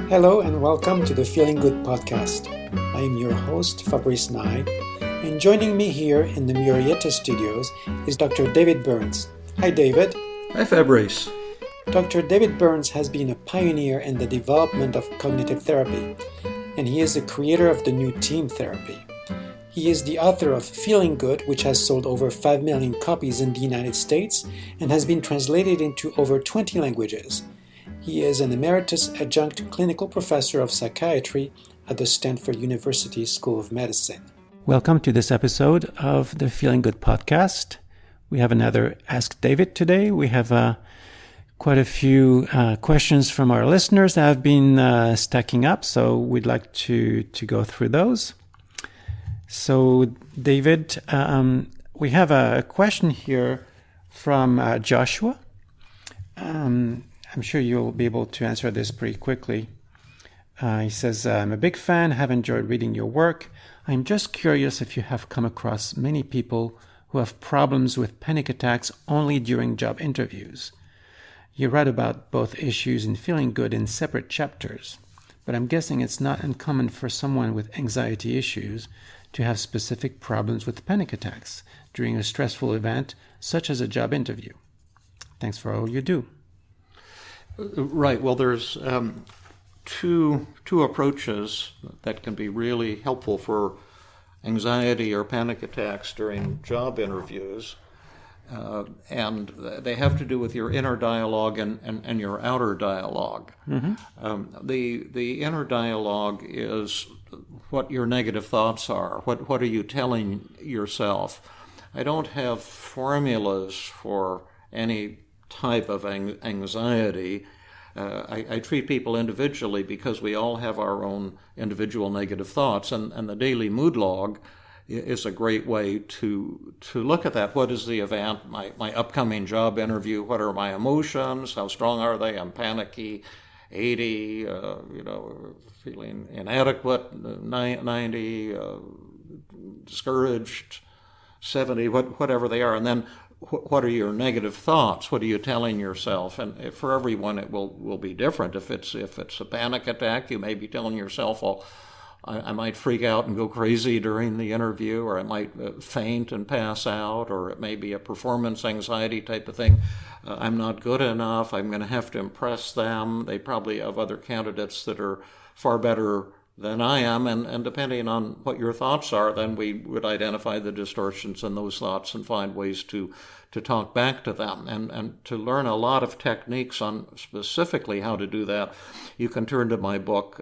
Hello and welcome to the Feeling Good podcast. I am your host, Fabrice, and joining me here in the Murrieta studios is Dr. David Burns. Hi, David. Hi, Fabrice. Dr. David Burns has been a pioneer in the development of cognitive therapy, and he is the creator of the new team therapy. He is the author of Feeling Good, which has sold over 5 million copies in the United States and has been translated into over 20 languages. He is an emeritus adjunct clinical professor of psychiatry at the Stanford University School of Medicine. Welcome to this episode of the Feeling Good podcast. We have another Ask David today. We have quite a few questions from our listeners that have been stacking up, so we'd like to go through those. So, David, we have a question here from Joshua. I'm sure you'll be able to answer this pretty quickly. He says, I'm a big fan, have enjoyed reading your work. I'm just curious if you have come across many people who have problems with panic attacks only during job interviews. You write about both issues in Feeling Good in separate chapters, but I'm guessing it's not uncommon for someone with anxiety issues to have specific problems with panic attacks during a stressful event, such as a job interview. Thanks for all you do. Right. Well, there's two approaches that can be really helpful for anxiety or panic attacks during job interviews, and they have to do with your inner dialogue and your outer dialogue. Mm-hmm. The inner dialogue is what your negative thoughts are. What are you telling yourself? I don't have formulas for any type of anxiety. I treat people individually because we all have our own individual negative thoughts, and the daily mood log is a great way to look at that. What is the event, my upcoming job interview? What are my emotions? How strong are they? I'm panicky, 80, feeling inadequate, 90, discouraged, 70, whatever they are. And then what are your negative thoughts? What are you telling yourself? And for everyone, it will be different. If it's a panic attack, you may be telling yourself, "Oh, I might freak out and go crazy during the interview, or I might faint and pass out, or it may be a performance anxiety type of thing. I'm not good enough. I'm going to have to impress them. They probably have other candidates that are far better than I am," and depending on what your thoughts are, then we would identify the distortions in those thoughts and find ways to talk back to them. And to learn a lot of techniques on specifically how to do that, you can turn to my book,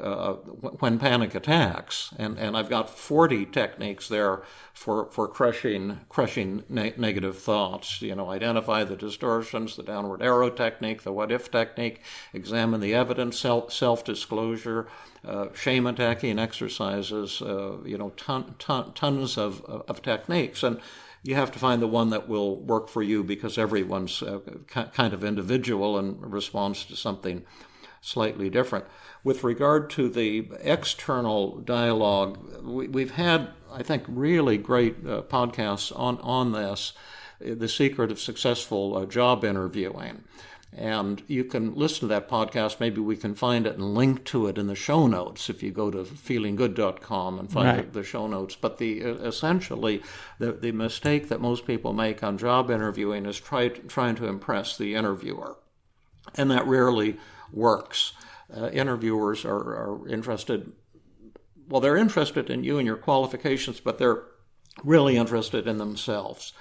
When Panic Attacks, and I've got 40 techniques there for crushing negative thoughts. Identify the distortions, the downward arrow technique, the what-if technique, examine the evidence, self-disclosure, shame attacking exercises, tons of techniques. And you have to find the one that will work for you because everyone's kind of individual and responds to something slightly different. With regard to the external dialogue, we've had, I think, really great podcasts on this, The Secret of Successful Job Interviewing. And you can listen to that podcast. Maybe we can find it and link to it in the show notes if you go to feelinggood.com and find the show notes. But essentially, the mistake that most people make on job interviewing is trying to impress the interviewer. And that rarely works. Interviewers are interested, well, they're interested in you and your qualifications, but they're really interested in themselves.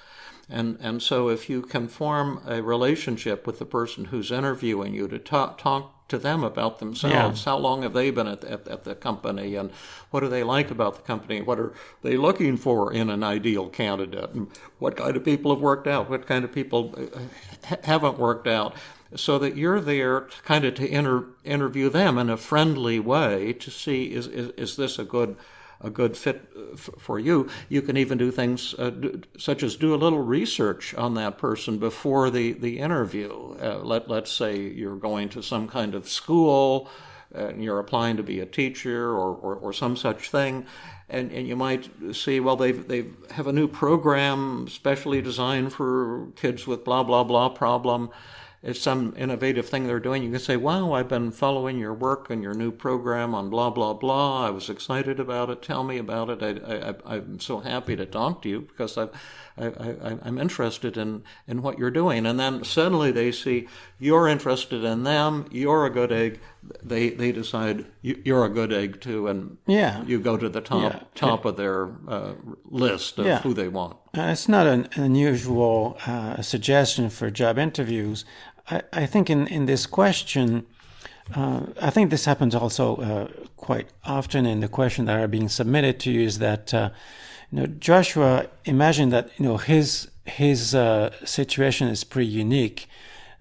And so if you can form a relationship with the person who's interviewing you to talk to them about themselves, how long have they been at the company, and what do they like about the company, what are they looking for in an ideal candidate, and what kind of people have worked out, what kind of people haven't worked out, so that you're there to interview them in a friendly way to see is this a good fit for you. You can even do things such as do a little research on that person before the interview. Let's say you're going to some kind of school and you're applying to be a teacher or some such thing, and you might see, well, they have a new program specially designed for kids with blah, blah, blah problem. it's some innovative thing they're doing. You can say, wow, I've been following your work and your new program on blah, blah, blah. I was excited about it. Tell me about it. I'm so happy to talk to you because I'm interested in what you're doing. And then suddenly they see you're interested in them. You're a good egg. They decide you're a good egg too. And you go to the top of their list of who they want. It's not an unusual suggestion for job interviews. I think in this question, I think this happens also quite often in the questions that are being submitted to you, is that Joshua imagined that his situation is pretty unique.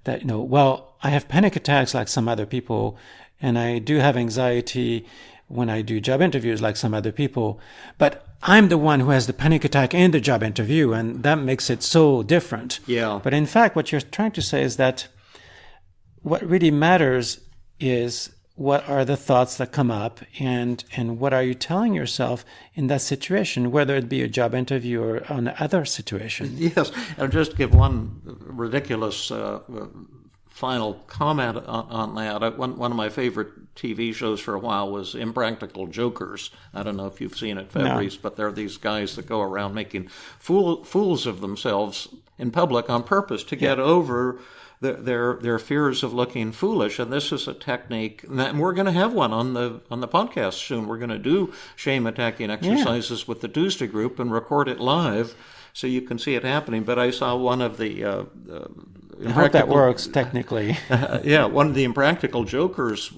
That well, I have panic attacks like some other people, and I do have anxiety when I do job interviews like some other people, but I'm the one who has the panic attack in the job interview, and that makes it so different. Yeah. But in fact, what you're trying to say is that what really matters is what are the thoughts that come up, and what are you telling yourself in that situation, whether it be a job interview or an other situation. Yes, and just give one ridiculous final comment on that. One of my favorite TV shows for a while was Impractical Jokers. I don't know if you've seen it, Fabrice, but they're these guys that go around making fools of themselves in public on purpose to get over their fears of looking foolish. And this is a technique, and we're going to have one on the podcast soon. We're going to do shame attacking exercises with the Tuesday group and record it live so you can see it happening. But I saw one of the I hope that works technically. One of the Impractical Jokers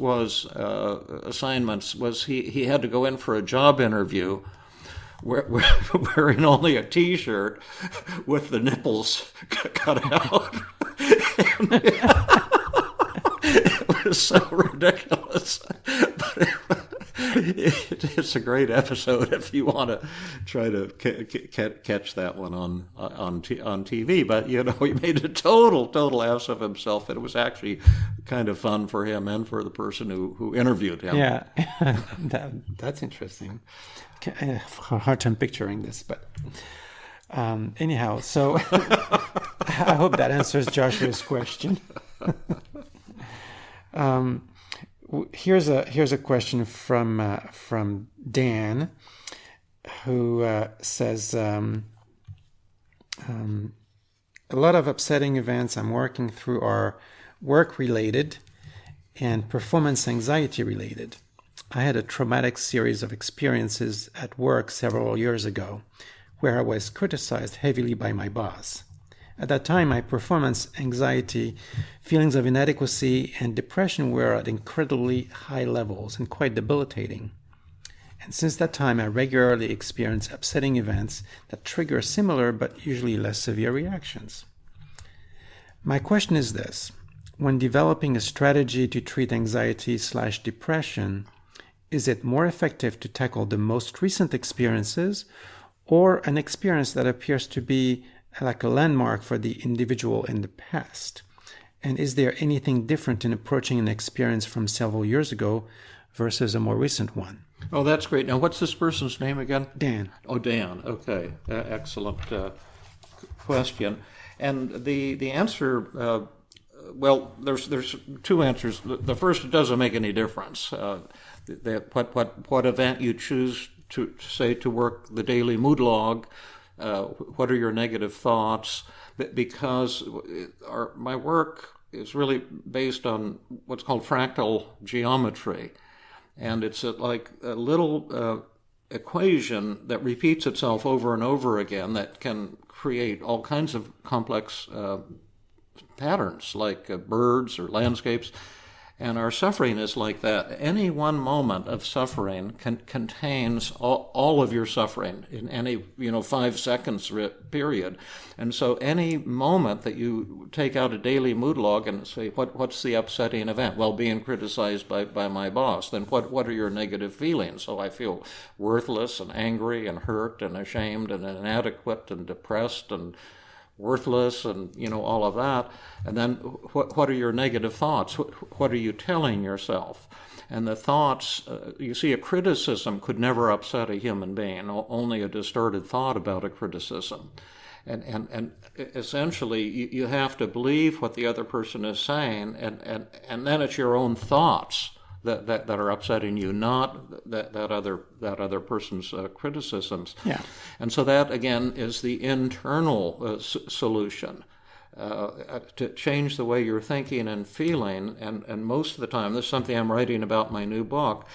assignments was he had to go in for a job interview wearing only a T-shirt with the nipples cut out. It was so ridiculous. But it's a great episode if you want to try to catch that one on TV. But he made a total ass of himself, and it was actually kind of fun for him and for the person who interviewed him. Yeah, that's interesting. I have a hard time picturing this, but anyhow, so I hope that answers Joshua's question. Here's a question from Dan, who says, a lot of upsetting events I'm working through are work-related and performance anxiety-related. I had a traumatic series of experiences at work several years ago where I was criticized heavily by my boss. At that time, my performance anxiety, feelings of inadequacy, and depression were at incredibly high levels and quite debilitating. And since that time, I regularly experience upsetting events that trigger similar but usually less severe reactions. My question is this: when developing a strategy to treat anxiety/depression, is it more effective to tackle the most recent experiences or an experience that appears to be like a landmark for the individual in the past? And is there anything different in approaching an experience from several years ago versus a more recent one? Oh, that's great. Now, what's this person's name again? Dan. Oh, Dan. Okay. Excellent question. And the answer, well, there's two answers. The first, it doesn't make any difference. What event you choose to say to work the daily mood log, what are your negative thoughts? Because my work is really based on what's called fractal geometry. And it's like a little equation that repeats itself over and over again that can create all kinds of complex patterns, like birds or landscapes. And our suffering is like that. Any one moment of suffering contains all of your suffering in any 5 seconds period. And so any moment that you take out a daily mood log and say, what's the upsetting event? Well, being criticized by my boss. Then what are your negative feelings? So I feel worthless and angry and hurt and ashamed and inadequate and depressed and worthless and all of that. And then what are your negative thoughts? What are you telling yourself? And the thoughts, you see, a criticism could never upset a human being, only a distorted thought about a criticism. And essentially, you have to believe what the other person is saying, and then it's your own thoughts that are upsetting you, not that other person's criticisms. Yeah. And so that, again, is the internal solution. To change the way you're thinking and feeling, and most of the time, this is something I'm writing about in my new book,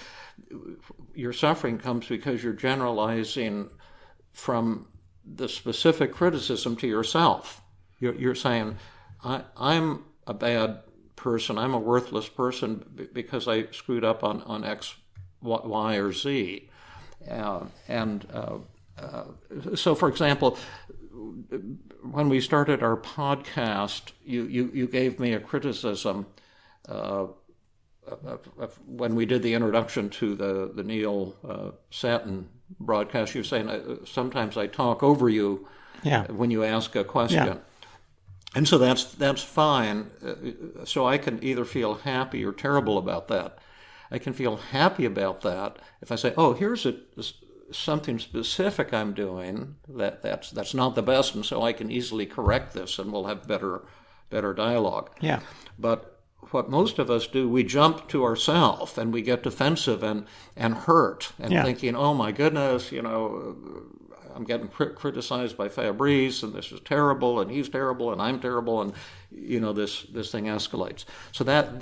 your suffering comes because you're generalizing from the specific criticism to yourself. You're saying, I'm a bad person, I'm a worthless person because I screwed up on X, Y, or Z. So, for example, when we started our podcast, you gave me a criticism when we did the introduction to the Neil Satin broadcast. You're saying sometimes I talk over you when you ask a question. Yeah. And so that's fine. So I can either feel happy or terrible about that. I can feel happy about that if I say, oh, here's something specific I'm doing that's not the best, and so I can easily correct this, and we'll have better dialogue. Yeah. But what most of us do, we jump to ourselves and we get defensive and hurt and thinking, oh my goodness, I'm getting criticized by Fabrice, and this is terrible, and he's terrible, and I'm terrible, and this thing escalates. So that's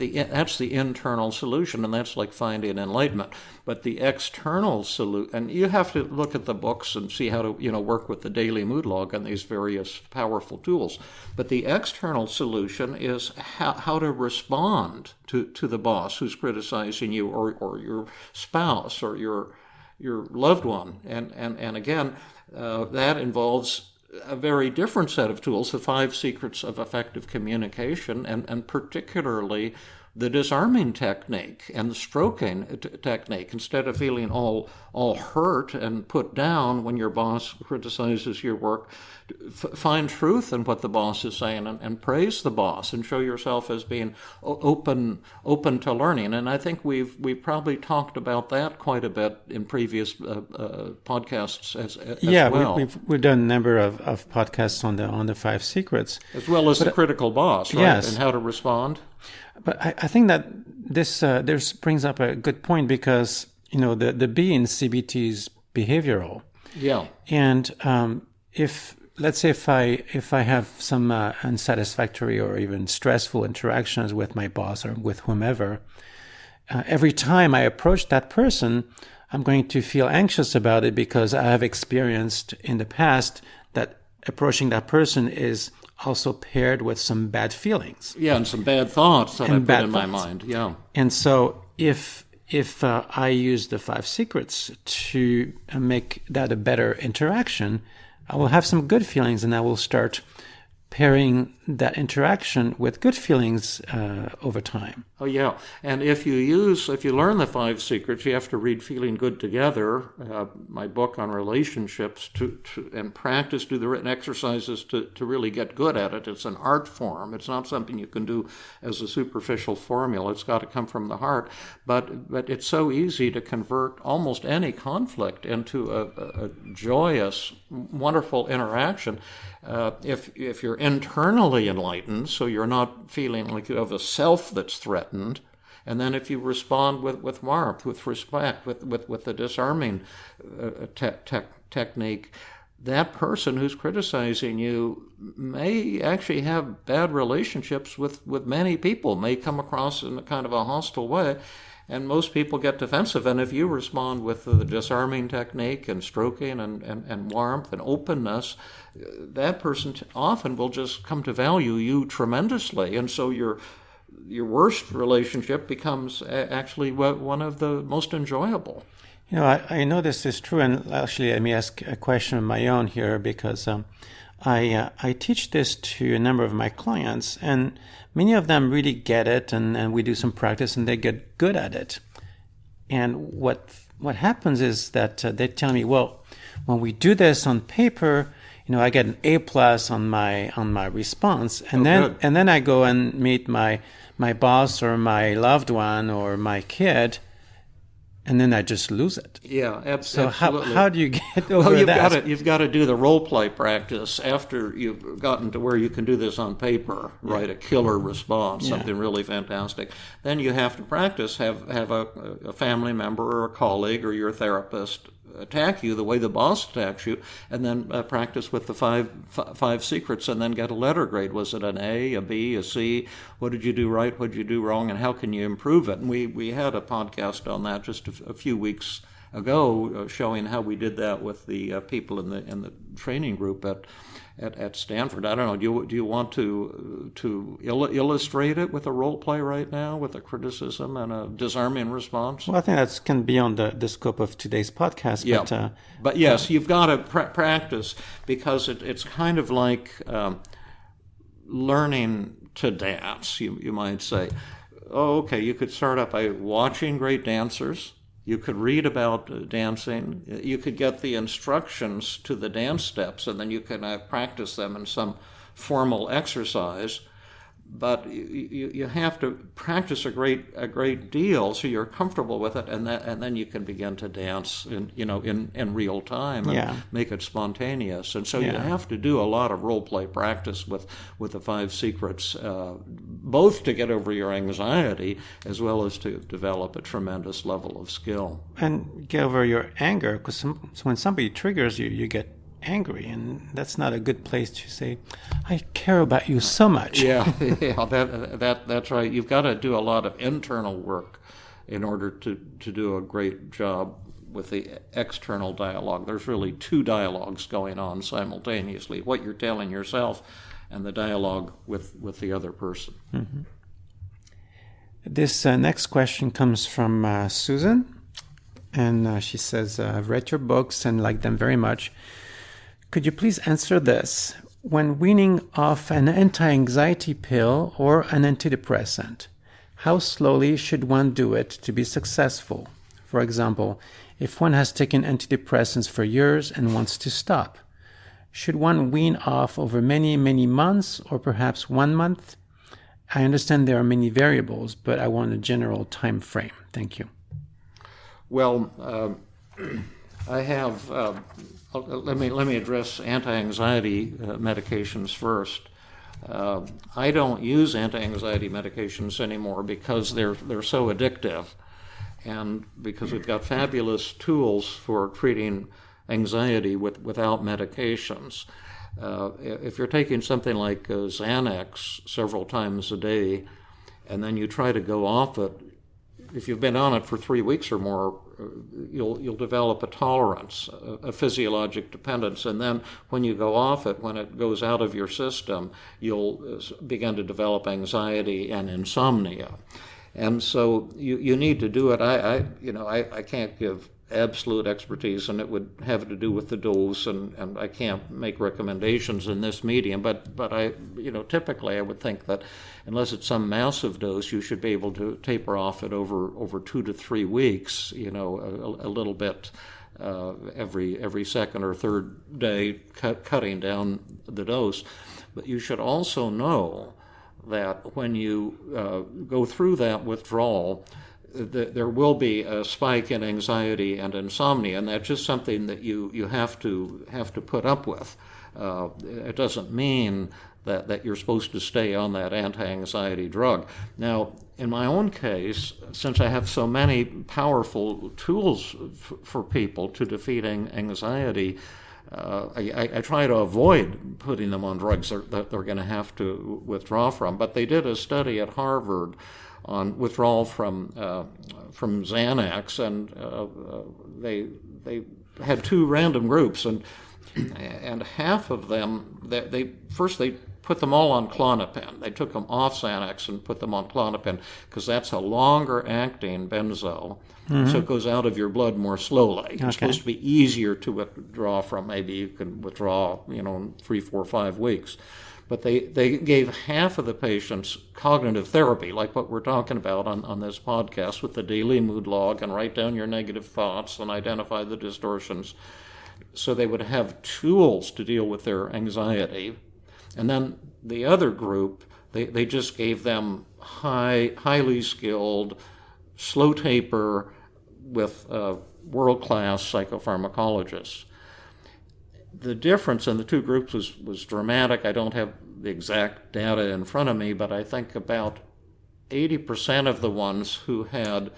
the internal solution, and that's like finding enlightenment. But the external solution, and you have to look at the books and see how to work with the daily mood log and these various powerful tools. But the external solution is how to respond to the boss who's criticizing you, or your spouse, or your loved one, and again, that involves a very different set of tools, the 5 secrets of effective communication, and particularly the disarming technique and the stroking technique. Instead of feeling all hurt and put down when your boss criticizes your work, find truth in what the boss is saying and praise the boss and show yourself as being open to learning. And I think we've probably talked about that quite a bit in previous podcasts as well. We've done a number of podcasts on the 5 secrets, as well as the critical boss, right? Yes. And how to respond. But I think that this brings up a good point, because the B in CBT is behavioral. Yeah. And let's say if I have some unsatisfactory or even stressful interactions with my boss or with whomever, every time I approach that person, I'm going to feel anxious about it, because I have experienced in the past that approaching that person is also paired with some bad feelings. Yeah, and some bad thoughts that I put in my mind. Yeah. And so if I use the 5 secrets to make that a better interaction, I will have some good feelings, and I will start pairing that interaction with good feelings over time. Oh, yeah. And if you learn the 5 secrets, you have to read Feeling Good Together, my book on relationships, and practice, do the written exercises to really get good at it. It's an art form. It's not something you can do as a superficial formula. It's got to come from the heart. But it's so easy to convert almost any conflict into a joyous, wonderful interaction. If you're internally enlightened, so you're not feeling like you have a self that's threatened, and then if you respond with warmth, with respect, with the disarming technique, that person who's criticizing you may actually have bad relationships with many people, may come across in a kind of a hostile way. And most people get defensive. And if you respond with the disarming technique and stroking and warmth and openness, that person often will just come to value you tremendously. And so your worst relationship becomes actually one of the most enjoyable. I know this is true. And actually, let me ask a question of my own here, because I teach this to a number of my clients, and many of them really get it, and we do some practice, and they get good at it. And what happens is that they tell me, well, when we do this on paper, I get an A+ on my response, and then I go and meet my boss or my loved one or my kid, and then I just lose it. Yeah, So absolutely. how do you get over that? You've got to do the role play practice after you've gotten to where you can do this on paper, write a killer response, something really fantastic. Then you have to practice, have a family member or a colleague or your therapist attack you the way the boss attacks you, and then practice with the five secrets, and then get a letter grade. Was it an A, a B, a C? What did you do right? What did you do wrong? And how can you improve it? And we had a podcast on that just a few weeks ago, showing how we did that with the people in the training group at Stanford. I don't know. Do you want to illustrate it with a role play right now, with a criticism and a disarming response? Well, I think that can be on the scope of today's podcast. Yeah. But yes, you've got to practice, because it's kind of like learning to dance. You might say, oh, okay. You could start out by watching great dancers. You could read about dancing. You could get the instructions to the dance steps, and then you can practice them in some formal exercise. But you have to practice a great deal so you're comfortable with it, and then you can begin to dance in real time and make it spontaneous. And so you have to do a lot of role play practice with the five secrets, both to get over your anxiety as well as to develop a tremendous level of skill. And get over your anger, because when somebody triggers you, you get angry, and that's not a good place to say, I care about you so much. Yeah, that's right. You've got to do a lot of internal work in order to do a great job with the external dialogue. There's really two dialogues going on simultaneously: what you're telling yourself and the dialogue with the other person. Mm-hmm. This next question comes from Susan, and she says, I've read your books and like them very much. Could you please answer this? When weaning off an anti-anxiety pill or an antidepressant, how slowly should one do it to be successful? For example, if one has taken antidepressants for years and wants to stop, should one wean off over many, many months or perhaps 1 month? I understand there are many variables, but I want a general time frame. Thank you. Well, I have... let me address anti-anxiety medications first. I don't use anti-anxiety medications anymore because they're so addictive, and because we've got fabulous tools for treating anxiety without medications. If you're taking something like Xanax several times a day, and then you try to go off it, if you've been on it for 3 weeks or more, you'll develop a tolerance, a physiologic dependence, and then when you go off it, when it goes out of your system, you'll begin to develop anxiety and insomnia. And so you need to do it. I can't give absolute expertise, and it would have to do with the dose, and I can't make recommendations in this medium, but I typically I would think that unless it's some massive dose, you should be able to taper off it over 2 to 3 weeks, a little bit every second or third day, cutting down the dose. But you should also know that when you go through that withdrawal, there will be a spike in anxiety and insomnia, and that's just something that you have to put up with. It doesn't mean that you're supposed to stay on that anti-anxiety drug. Now, in my own case, since I have so many powerful tools for people to defeat anxiety, I try to avoid putting them on drugs that they're going to have to withdraw from. But they did a study at Harvard on withdrawal from Xanax, and they had 2 random groups, and half of them they put them all on Klonopin. They took them off Xanax and put them on Klonopin because that's a longer acting benzo, so it goes out of your blood more slowly. It's supposed to be easier to withdraw from. Maybe you can withdraw, in 3, 4, 5 weeks. But they gave half of the patients cognitive therapy, like what we're talking about on this podcast, with the daily mood log, and write down your negative thoughts and identify the distortions. So they would have tools to deal with their anxiety. And then the other group, they just gave them highly skilled, slow taper, with world-class psychopharmacologists. The difference in the two groups was dramatic. I don't have the exact data in front of me, but I think about 80% of the ones who had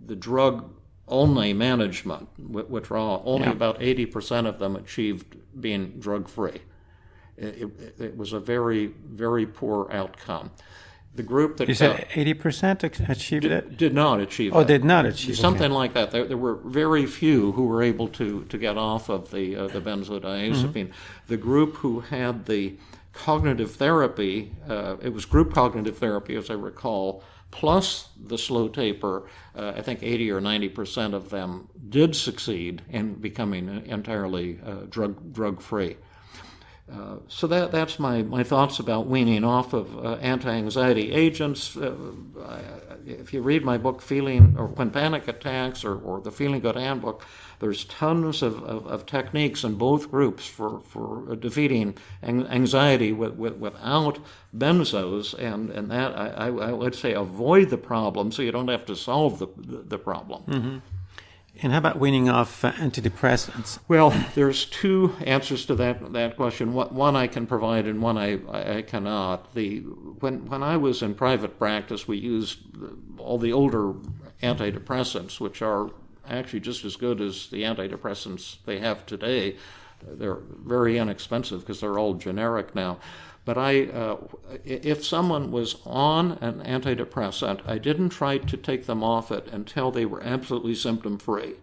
the drug-only management, withdrawal, only about 80% of them achieved being drug-free. It was a very, very poor outcome. The group that... You said 80% achieved it? Did not achieve it. Oh, did not achieve it. Something like that. There were very few who were able to get off of the benzodiazepine. The group who had the cognitive therapy, it was group cognitive therapy, as I recall, plus the slow taper, I think 80 or 90% of them did succeed in becoming entirely drug-free. So that's my thoughts about weaning off of anti-anxiety agents. If you read my book, When Panic Attacks, or the Feeling Good Handbook, there's tons of techniques in both groups for defeating anxiety without benzos, and that I would say avoid the problem so you don't have to solve the problem. Mm-hmm. And how about weaning off antidepressants? Well, there's two answers to that question. One I can provide and one I cannot. When I was in private practice, we used all the older antidepressants, which are actually just as good as the antidepressants they have today. They're very inexpensive because they're all generic now. But if someone was on an antidepressant, I didn't try to take them off it until they were absolutely symptom-free.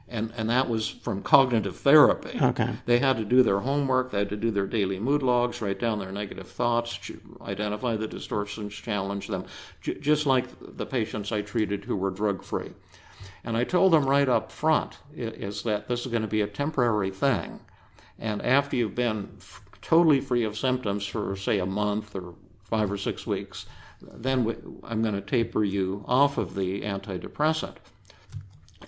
And that was from cognitive therapy. Okay. They had to do their homework, they had to do their daily mood logs, write down their negative thoughts, identify the distortions, challenge them, just like the patients I treated who were drug-free. And I told them right up front is that this is going to be a temporary thing. And after you've been totally free of symptoms for, say, a month or 5 or 6 weeks, then I'm going to taper you off of the antidepressant.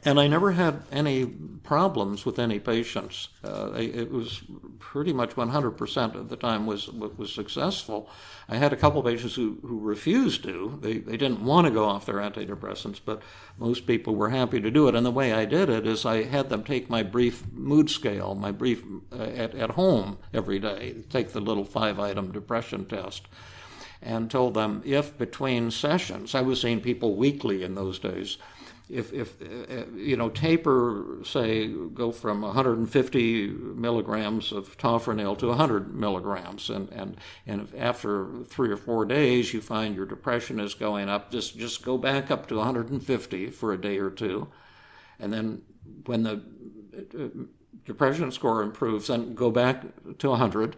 And I never had any problems with any patients. It was pretty much 100% of the time was successful. I had a couple of patients who refused to. They didn't want to go off their antidepressants, but most people were happy to do it. And the way I did it is I had them take my brief mood scale, at home every day, take the little 5-item depression test, and told them if between sessions, I was seeing people weekly in those days, if taper, say, go from 150 milligrams of tofranil to 100 milligrams, and if after 3 or 4 days you find your depression is going up, just go back up to 150 for a day or two, and then when the depression score improves, then go back to 100.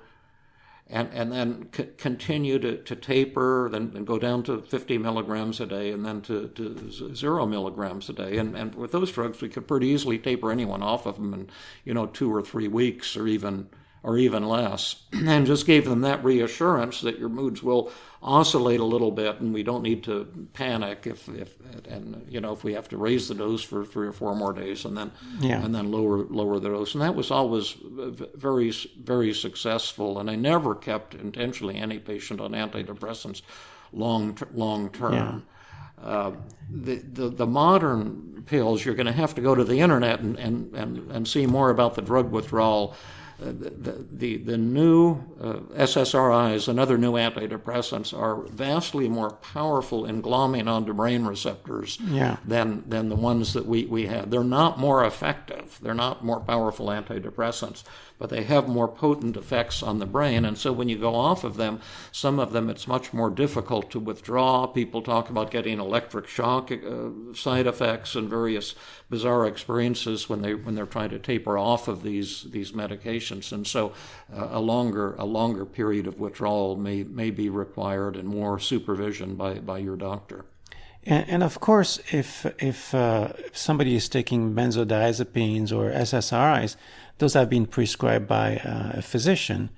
And then continue to taper, then go down to 50 milligrams a day, and then to 0 milligrams a day. And with those drugs, we could pretty easily taper anyone off of them in 2 or 3 weeks, or even less. And just gave them that reassurance that your moods will oscillate a little bit, and we don't need to panic if we have to raise the dose for 3 or 4 more days, and then lower the dose. And that was always very, very successful. And I never kept intentionally any patient on antidepressants long term. Yeah. The modern pills, you're going to have to go to the internet and see more about the drug withdrawal. The new SSRIs and other new antidepressants are vastly more powerful in glomming onto brain receptors than the ones that we had. They're not more effective. They're not more powerful antidepressants, but they have more potent effects on the brain. And so when you go off of them, some of them it's much more difficult to withdraw. People talk about getting electric shock side effects and various bizarre experiences when they're trying to taper off of these medications. And so a longer period of withdrawal may be required, and more supervision by your doctor. And of course, if somebody is taking benzodiazepines or SSRIs, those have been prescribed by a physician,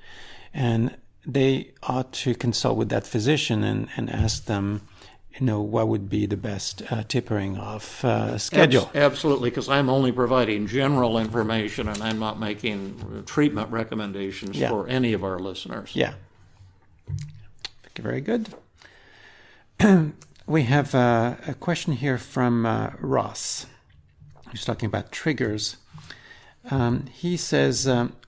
and they ought to consult with that physician and ask them, what would be the best tapering off schedule. Absolutely, because I'm only providing general information, and I'm not making treatment recommendations for any of our listeners. Yeah. Very good. We have a question here from Ross. who's talking about triggers. He says,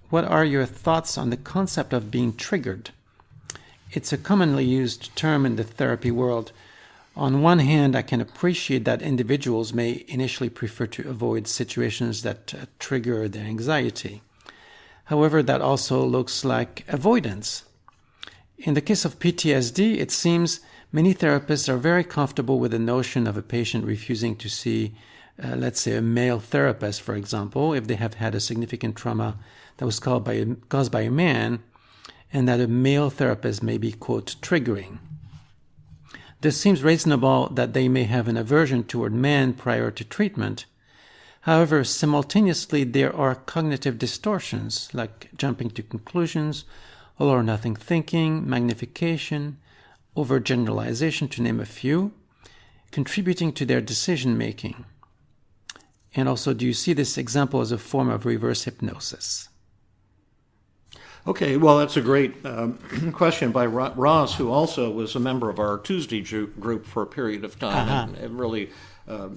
what are your thoughts on the concept of being triggered? It's a commonly used term in the therapy world. On one hand, I can appreciate that individuals may initially prefer to avoid situations that trigger their anxiety. However, that also looks like avoidance. In the case of PTSD, it seems many therapists are very comfortable with the notion of a patient refusing to see, let's say, a male therapist, for example, if they have had a significant trauma that was caused by a man, and that a male therapist may be, quote, triggering. This seems reasonable that they may have an aversion toward men prior to treatment. However, simultaneously, there are cognitive distortions, like jumping to conclusions, all or nothing thinking, magnification, overgeneralization, to name a few, contributing to their decision making. And also, do you see this example as a form of reverse hypnosis? Okay, well, that's a great question by Ross, who also was a member of our Tuesday group for a period of time, and really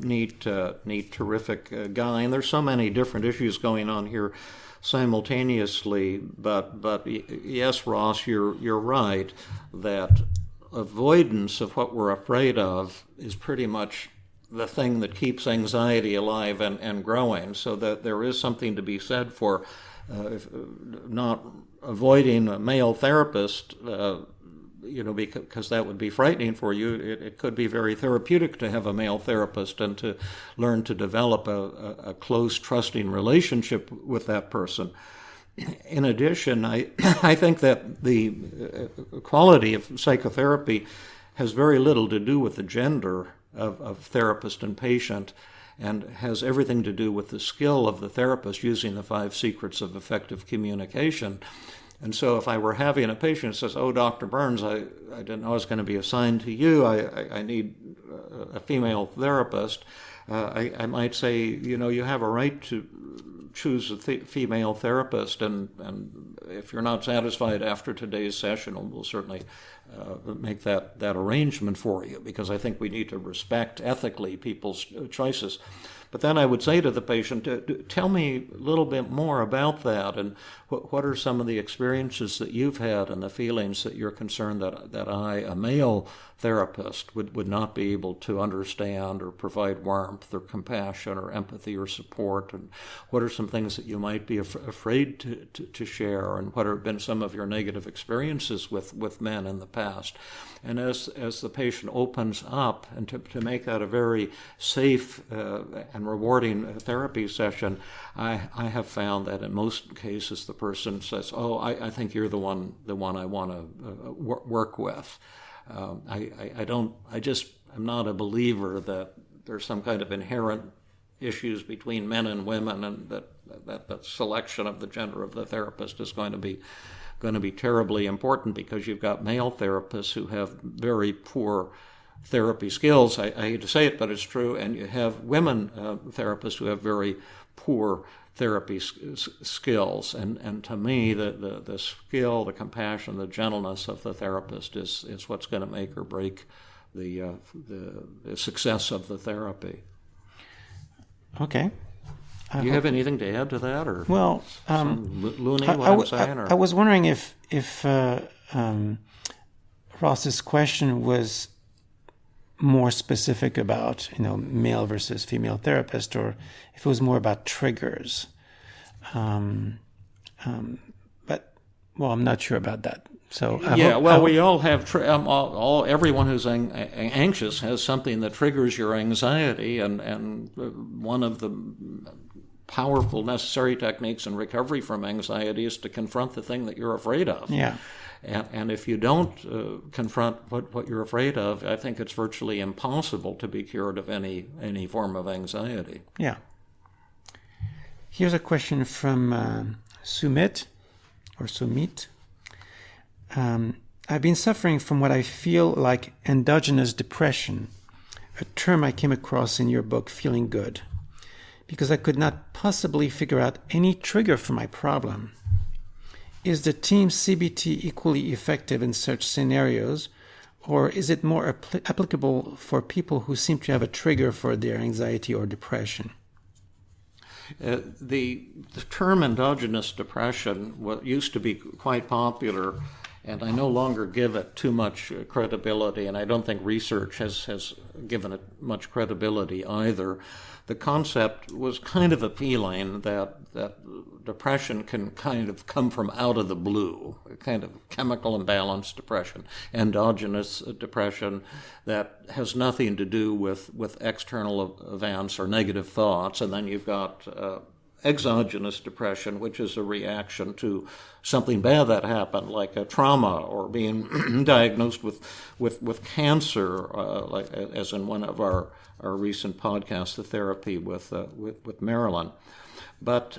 neat, terrific guy. And there's so many different issues going on here simultaneously. But yes, Ross, you're right that avoidance of what we're afraid of is pretty much the thing that keeps anxiety alive and growing. So that there is something to be said for not avoiding a male therapist, because that would be frightening for you. It could be very therapeutic to have a male therapist and to learn to develop a close, trusting relationship with that person. In addition, I think that the quality of psychotherapy has very little to do with the gender of therapist and patient, and has everything to do with the skill of the therapist using the 5 secrets of effective communication. And so if I were having a patient who says, oh, Dr. Burns, I didn't know I was going to be assigned to you, I need a female therapist, I might say, you have a right to choose a female therapist, and if you're not satisfied after today's session, we'll certainly make that arrangement for you, because I think we need to respect ethically people's choices. But then I would say to the patient, tell me a little bit more about that, and what are some of the experiences that you've had and the feelings that you're concerned that I, a male therapist, would not be able to understand or provide warmth or compassion or empathy or support, and what are some things that you might be afraid to share, and what have been some of your negative experiences with men in the past. And as the patient opens up, and to make that a very safe and rewarding therapy session, I have found that in most cases the person says, "Oh, I think you're the one I want to work with." I'm not a believer that there's some kind of inherent issues between men and women, and that selection of the gender of the therapist is going to be terribly important, because you've got male therapists who have very poor therapy skills. I hate to say it, but it's true. And you have women therapists who have very poor therapy skills. And to me, the skill, the compassion, the gentleness of the therapist is what's going to make or break the success of the therapy. Okay. Do you have anything to add to that, or well, loony what I'm saying? I was wondering if Ross's question was more specific about male versus female therapist, or if it was more about triggers. But I'm not sure about that. So we all have everyone who's anxious has something that triggers your anxiety, and one of the powerful, necessary techniques in recovery from anxiety is to confront the thing that you're afraid of. Yeah. And if you don't confront what you're afraid of, I think it's virtually impossible to be cured of any form of anxiety. Yeah. Here's a question from Sumit. I've been suffering from what I feel like endogenous depression, a term I came across in your book, Feeling Good, because I could not possibly figure out any trigger for my problem. Is the team CBT equally effective in such scenarios, or is it more applicable for people who seem to have a trigger for their anxiety or depression? The term endogenous depression used to be quite popular, and I no longer give it too much credibility, and I don't think research has given it much credibility either. The concept was kind of appealing that depression can kind of come from out of the blue, a kind of chemical imbalance depression, endogenous depression that has nothing to do with external events or negative thoughts. And then you've got exogenous depression, which is a reaction to something bad that happened, like a trauma or being diagnosed with cancer, like as in one of our recent podcasts, the therapy with Marilyn. But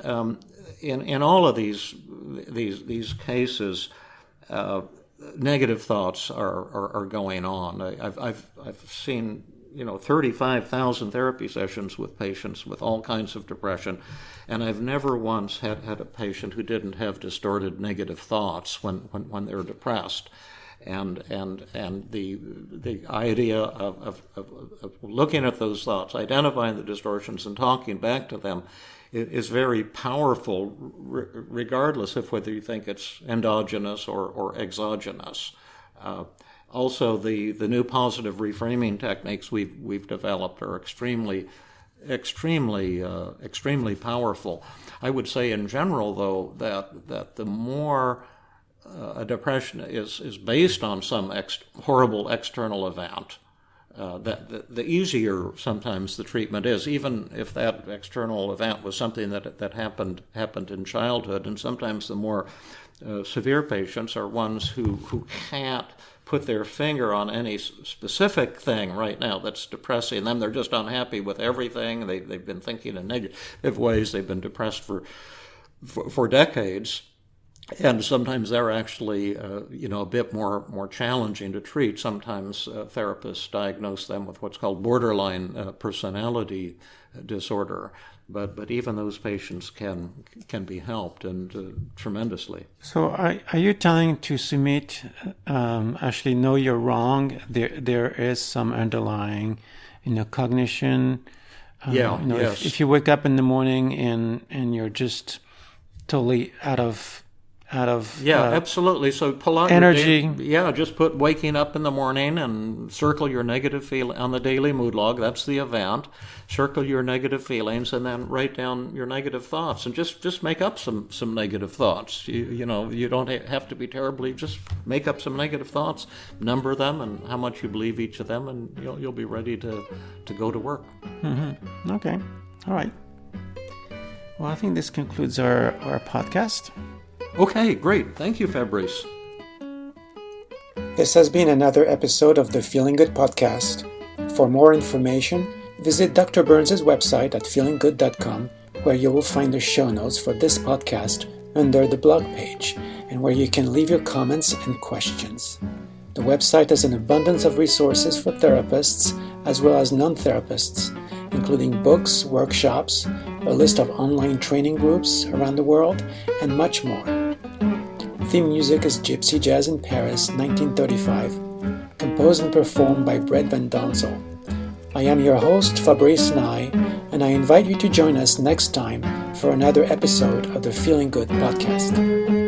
in all of these cases, negative thoughts are going on. I've seen 35,000 therapy sessions with patients with all kinds of depression, and I've never once had a patient who didn't have distorted negative thoughts when they're depressed. And the idea of looking at those thoughts, identifying the distortions, and talking back to them is very powerful, regardless of whether you think it's endogenous or exogenous. Also, the new positive reframing techniques we've developed are extremely powerful. I would say in general, though, that the more a depression is based on some horrible external event, that the easier sometimes the treatment is, even if that external event was something that happened in childhood. And sometimes the more severe patients are ones who can't put their finger on any specific thing right now that's depressing them. They're just unhappy with everything. They've been thinking in negative ways. They've been depressed for decades. And sometimes they're actually, a bit more challenging to treat. Sometimes therapists diagnose them with what's called borderline personality disorder. But even those patients can be helped, and tremendously. So are you telling to Sumit, actually, no, you're wrong. There is some underlying, cognition. Yes. If you wake up in the morning and you're just totally out of absolutely. So pull out energy. Just put waking up in the morning and circle your negative feeling on the daily mood log. That's the event. Circle your negative feelings and then write down your negative thoughts, and just make up some negative thoughts. You don't have to be terribly. Just make up some negative thoughts, number them, and how much you believe each of them, and you'll be ready to go to work. Mm-hmm. Okay. All right. Well, I think this concludes our podcast. Okay, great. Thank you, Fabrice. This has been another episode of the Feeling Good podcast. For more information, visit Dr. Burns' website at feelinggood.com, where you will find the show notes for this podcast under the blog page, and where you can leave your comments and questions. The website has an abundance of resources for therapists as well as non-therapists, including books, workshops, a list of online training groups around the world, and much more. Theme music is Gypsy Jazz in Paris, 1935, composed and performed by Brett Van Donsel. I am your host, Fabrice Nye, and I invite you to join us next time for another episode of the Feeling Good podcast.